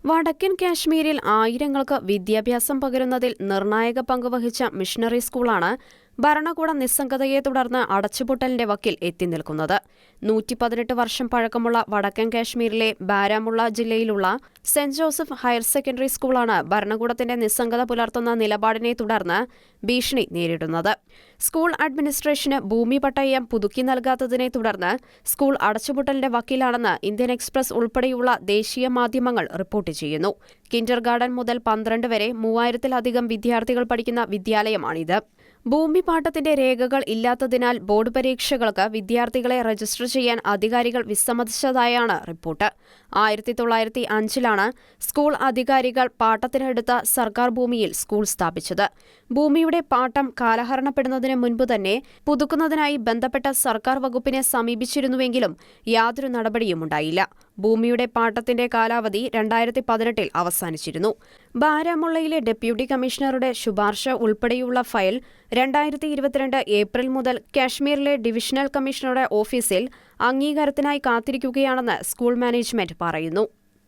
വടക്കൻ കാശ്മീരിൽ ആയിരങ്ങൾക്ക് വിദ്യാഭ്യാസം പകരുന്നതിൽ നിർണായക പങ്കുവഹിച്ച മിഷണറി സ്കൂളാണ് ഭരണകൂട നിസ്സംഗതയെ തുടർന്ന് അടച്ചുപൂട്ടലിന്റെ വക്കിൽ എത്തിനിൽക്കുന്നത്. 118 വർഷം പഴക്കമുള്ള വടക്കൻ കാശ്മീരിലെ ബാരാമുള്ള ജില്ലയിലുള്ള സെന്റ് ജോസഫ് ഹയർ സെക്കൻഡറി സ്കൂളാണ് ഭരണകൂടത്തിന്റെ നിസ്സംഗത പുലർത്തുന്ന നിലപാടിനെ തുടർന്ന് ഭീഷണി നേരിടുന്നത്. സ്കൂൾ അഡ്മിനിസ്ട്രേഷന് ഭൂമി പട്ടയം പുതുക്കി നൽകാത്തതിനെ തുടർന്ന് സ്കൂൾ അടച്ചുപൂട്ടലിന്റെ വക്കിലാണെന്ന് ഇന്ത്യൻ എക്സ്പ്രസ് ഉൾപ്പെടെയുള്ള ദേശീയ മാധ്യമങ്ങൾ റിപ്പോർട്ട് ചെയ്യുന്നു. കിൻഡർഗാർട്ടൻ മുതൽ 12 വരെ 3000-ലധികം വിദ്യാർത്ഥികൾ പഠിക്കുന്ന വിദ്യാലയമാണിത്. ഭൂമി പാട്ടത്തിന്റെ രേഖകൾ ഇല്ലാത്തതിനാൽ ബോർഡ് പരീക്ഷകൾക്ക് വിദ്യാർത്ഥികളെ രജിസ്റ്റർ ചെയ്യാൻ അധികാരികൾ വിസമ്മതിച്ചതായാണ് റിപ്പോർട്ട്. 1905-ലാണ് സ്കൂൾ അധികാരികൾ പാട്ടത്തിനെടുത്ത സർക്കാർ ഭൂമിയിൽ സ്കൂൾ സ്ഥാപിച്ചത്. ഭൂമിയുടെ പാട്ടം കാലഹരണപ്പെടുന്നതിന് മുൻപ് തന്നെ പുതുക്കുന്നതിനായി ബന്ധപ്പെട്ട സർക്കാർ വകുപ്പിനെ സമീപിച്ചിരുന്നുവെങ്കിലും യാതൊരു നടപടിയുമുണ്ടായില്ല. ഭൂമിയുടെ പാട്ടത്തിന്റെ കാലാവധി 2018-ൽ അവസാനിച്ചിരുന്നു. ബാരാമുള്ളയിലെ ഡെപ്യൂട്ടി കമ്മീഷണറുടെ ശുപാർശ ഉൾപ്പെടെയുള്ള ഫയൽ 2022 ഏപ്രിൽ മുതൽ കാശ്മീരിലെ ഡിവിഷണൽ കമ്മീഷണറുടെ ഓഫീസിൽ അംഗീകാരത്തിനായി കാത്തിരിക്കുകയാണെന്ന് സ്കൂൾ മാനേജ്മെന്റ് പറയുന്നു.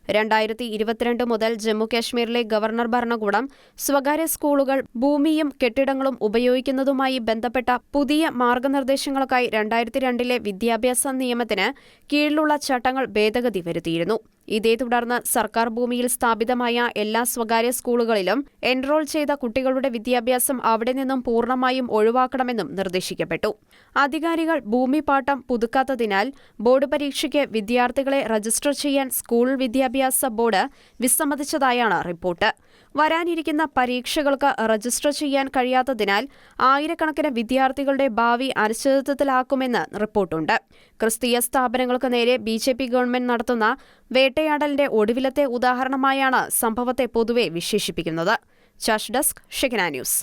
2022 മുതൽ ജമ്മുകാശ്മീരിലെ ഗവർണർ ഭരണകൂടം സ്വകാര്യ സ്കൂളുകൾ ഭൂമിയും കെട്ടിടങ്ങളും ഉപയോഗിക്കുന്നതുമായി ബന്ധപ്പെട്ട പുതിയ മാർഗനിർദ്ദേശങ്ങൾക്കായി 2002-ലെ വിദ്യാഭ്യാസ നിയമത്തിന് കീഴിലുള്ള ചട്ടങ്ങൾ ഭേദഗതി വരുത്തിയിരുന്നു. ഇതേ തുടർന്ന് സർക്കാർ ഭൂമിയിൽ സ്ഥാപിതമായ എല്ലാ സ്വകാര്യ സ്കൂളുകളിലും എൻറോൾ ചെയ്ത കുട്ടികളുടെ വിദ്യാഭ്യാസം അവിടെ നിന്നും പൂർണ്ണമായും ഒഴിവാക്കണമെന്നും നിർദ്ദേശിക്കപ്പെട്ടു. അധികാരികൾ ഭൂമി പാട്ടം പുതുക്കാത്തതിനാൽ ബോർഡ് പരീക്ഷയ്ക്ക് വിദ്യാർത്ഥികളെ രജിസ്റ്റർ ചെയ്യാൻ സ്കൂൾ വിദ്യാഭ്യാസ ബോർഡ് വിസമ്മതിച്ചതായാണ് റിപ്പോർട്ട്. വരാനിരിക്കുന്ന പരീക്ഷകൾക്ക് രജിസ്റ്റർ ചെയ്യാൻ കഴിയാത്തതിനാൽ ആയിരക്കണക്കിന് വിദ്യാർത്ഥികളുടെ ഭാവി അനിശ്ചിതത്വത്തിലാക്കുമെന്ന് റിപ്പോർട്ടുണ്ട്. ക്രിസ്തീയ സ്ഥാപനങ്ങൾക്ക് നേരെ BJP ഗവൺമെന്റ് നടത്തുന്ന വേട്ടയാടലിന്റെ ഒടുവിലത്തെ ഉദാഹരണമായാണ് സംഭവത്തെ പൊതുവെ വിശേഷിപ്പിക്കുന്നത്. ചാഷ് ഡെസ്ക്, ഷെക്കന ന്യൂസ്.